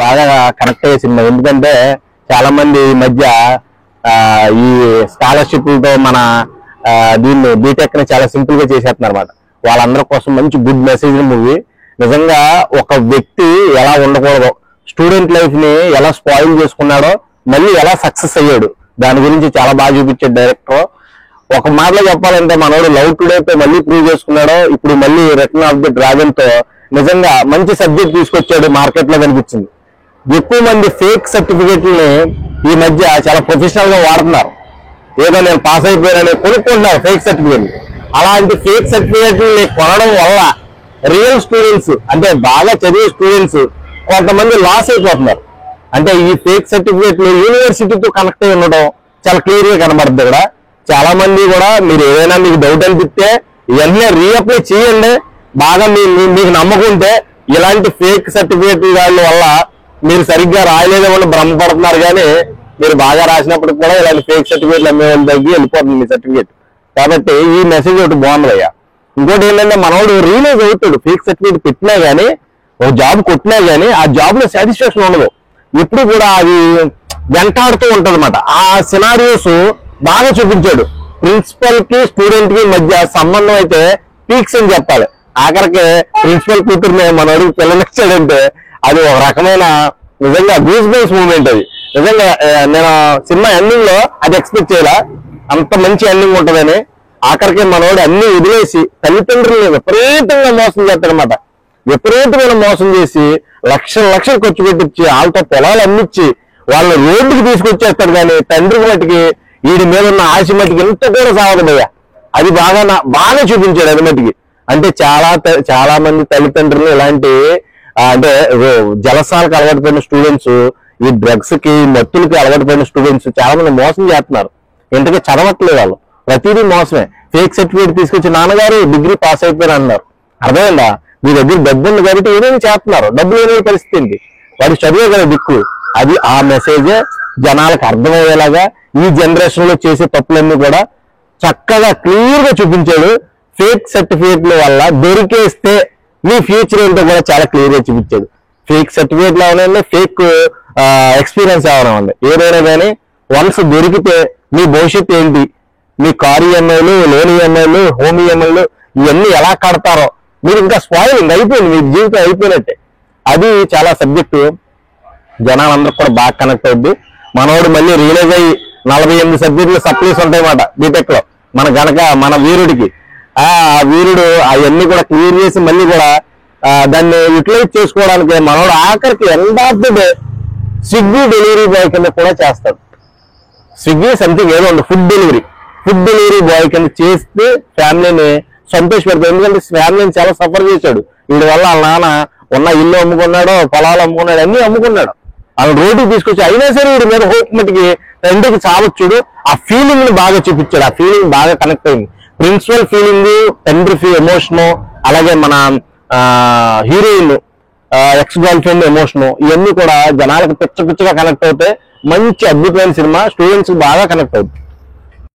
బాగా కనెక్ట్ అయ్యే సినిమా. ఎందుకంటే చాలా మంది ఈ మధ్య ఈ స్కాలర్షిప్లతో మన దీన్ని బీటెక్ ని చాలా సింపుల్ గా చేసేస్తున్నారు అనమాట. వాళ్ళందరి కోసం మంచి గుడ్ మెసేజ్ మూవీ. నిజంగా ఒక వ్యక్తి ఎలా ఉండకూడదో, స్టూడెంట్ లైఫ్ ని ఎలా స్పాయిల్ చేసుకున్నాడో, మళ్ళీ ఎలా సక్సెస్ అయ్యాడు, దాని గురించి చాలా బాగా చూపించాడు డైరెక్టర్. ఒక మాటలో చెప్పాలంటే మనోడు లవ్ టుడే మళ్ళీ ప్రూవ్ చేసుకున్నాడో, ఇప్పుడు మళ్ళీ రిటర్న్ ఆఫ్ ది డ్రాగన్ తో నిజంగా మంచి సబ్జెక్ట్ తీసుకొచ్చాడు. మార్కెట్ లో కనిపించింది. ఎక్కువ మంది ఫేక్ సర్టిఫికేట్లని ఈ మధ్య చాలా ప్రొఫెషనల్ గా వాడుతున్నారు. ఏదో నేను పాస్ అయిపోయానని కొనుక్కుంటున్నారు ఫేక్ సర్టిఫికేట్. అలాంటి ఫేక్ సర్టిఫికేట్లని కొనడం వల్ల రియల్ స్టూడెంట్స్, అంటే బాగా చదివే స్టూడెంట్స్ కొంతమంది లాస్ అయిపోతున్నారు. అంటే ఈ ఫేక్ సర్టిఫికేట్లు యూనివర్సిటీతో కనెక్ట్ అయి ఉండడం చాలా క్లియర్ గా కనబడుతుంది. ఇక్కడ చాలా మంది కూడా మీరు ఏదైనా మీకు డౌట్ అనిపిస్తే ఇవన్నీ రీఅప్లై చేయండి. బాగా మీకు నమ్మకుంటే ఇలాంటి ఫేక్ సర్టిఫికేట్ వల్ల మీరు సరిగ్గా రాయలేదేమో భ్రమపడుతున్నారు. కానీ మీరు బాగా రాసినప్పటికి కూడా ఇలాంటి ఫేక్ సర్టిఫికేట్లు అమ్మే వాళ్ళు తగ్గి వెళ్ళిపోతుంది మీ సర్టిఫికేట్. కాబట్టి ఈ మెసేజ్ ఒకటి బాగుందయ్యా. ఇంకోటి ఏంటంటే మనోడు రియలైజ్ అవుతాడు. ఫేక్ సర్టిఫికేట్ పెట్టినా గానీ, ఒక జాబ్ కొట్టినా గానీ ఆ జాబ్ లో సాటిస్ఫాక్షన్ ఉండదు. ఎప్పుడు కూడా అది వెంటాడుతూ ఉంటది అన్నమాట. ఆ సినారియోస్ బాగా చూపించాడు. ప్రిన్సిపల్ కి స్టూడెంట్ కి మధ్య సంబంధం అయితే పీక్స్ అని చెప్పాలి. ఆఖరికి ప్రిన్సిపల్ కూతురుని మనోడికి పిల్లనిచ్చాడంటే అది ఒక రకమైన నిజంగా గూస్ బంప్స్ మూమెంట్. అది నిజంగా నేను సినిమా ఎండింగ్ లో అది ఎక్స్పెక్ట్ చేయాల, అంత మంచి ఎండింగ్ ఉంటుందని. ఆఖరికి మనోడు అన్ని వదిలేసి తల్లిదండ్రులని విపరీతంగా మోసం చేస్తాడనమాట. విపరీతమైన మోసం చేసి లక్షలు ఖర్చు పెట్టించి వాళ్ళతో పొలాలు అమ్మిచ్చి వాళ్ళని రోడ్డుకి తీసుకొచ్చేస్తాడు. కానీ తండ్రికి మట్టికి వీడి మీద ఉన్న ఆశ మట్టికి ఎంత కూడా సాగదయ్యా. అది బాగా చూపించాడు అది మట్టికి. అంటే చాలా మంది తల్లిదండ్రులు ఇలాంటి అంటే జలసాలకు అలవాటు పడిన స్టూడెంట్స్, ఈ డ్రగ్స్ కి మత్తులకి అలవాటు పడిన స్టూడెంట్స్ చాలా మంది మోసం చేస్తున్నారు. ఇంతకీ చదవట్లేదు వాళ్ళు, ప్రతిదీ మోసమే. ఫేక్ సర్టిఫికేట్ తీసుకొచ్చి నాన్నగారు డిగ్రీ పాస్ అయిపోయారు అన్నారు. అర్థమైందా? మీ దగ్గర డబ్బు ఉంది కాబట్టి ఏమేమి చేస్తున్నారు. డబ్బులు ఏమేమి పరిస్థితి ఏంటి? వాడు చదివే కదా దిక్కు. అది ఆ మెసేజే జనాలకు అర్థమయ్యేలాగా ఈ జనరేషన్ లో చేసే తప్పులన్నీ కూడా చక్కగా క్లియర్ గా చూపించాడు. ఫేక్ సర్టిఫికేట్ల వల్ల దొరికేస్తే మీ ఫ్యూచర్ ఏంటో కూడా చాలా క్లియర్ గా చూపించాడు. ఫేక్ సర్టిఫికేట్లు ఏమైనా, ఫేక్ ఎక్స్పీరియన్స్ ఏమైనా ఉంది, ఏదైనా కానీ వన్స్ దొరికితే మీ భవిష్యత్తు ఏంటి, మీ కారు ఈఎంఐలు, లోన్ ఈఎంఐలు, హోమ్ ఈఎంఐలు ఇవన్నీ ఎలా కడతారో మీరు ఇంకా స్పాయిలింగ్ అయిపోయింది, మీ జీవితం అయిపోయినట్టే. అది చాలా సబ్జెక్టు జనాలందరూ కూడా బాగా కనెక్ట్ అవుద్ది. మనోడు మళ్ళీ రియలైజ్ అయ్యి 48 సబ్జెక్టులు సప్లీస్ ఉంటాయన్నమాట బీటెక్ లో. మన వీరుడికి ఆ వీరుడు అవన్నీ కూడా క్లియర్ చేసి మళ్ళీ కూడా దాన్ని యూటిలైజ్ చేసుకోవడానికి మనోడు ఆఖరికి end of the day Swiggy delivery boy కింద కూడా చేస్తాడు. స్విగ్గీ సంథింగ్ ఏదో ఉంది, ఫుడ్ డెలివరీ బాయ్ కింద చేస్తే ఫ్యామిలీని సంతోషపెడతాడు. ఎందుకంటే ఫ్యామిలీని చాలా సఫర్ చేశాడు. వీడి వల్ల వాళ్ళ నాన్న ఉన్న ఇల్లు అమ్ముకున్నాడు, పొలాలు అమ్ముకున్నాడు, అన్ని అమ్ముకున్నాడు. వాళ్ళ రోడ్డుకి తీసుకొచ్చి అయినా సరే వీడి మీద హోప్ మట్టికి తండ్రికి చావచ్చుడు. ఆ ఫీలింగ్ ని బాగా చూపించాడు. ఆ ఫీలింగ్ బాగా కనెక్ట్ అయింది. ప్రిన్సిపల్ ఫీలింగ్, తండ్రి ఎమోషను, అలాగే మన heroine ex girl friend emotion, ఇవన్నీ కూడా జనాలకు పిచ్చగా కనెక్ట్ అవుతాయి. మంచి అద్భుతమైన సినిమా, స్టూడెంట్స్ బాగా కనెక్ట్ అవుతుంది.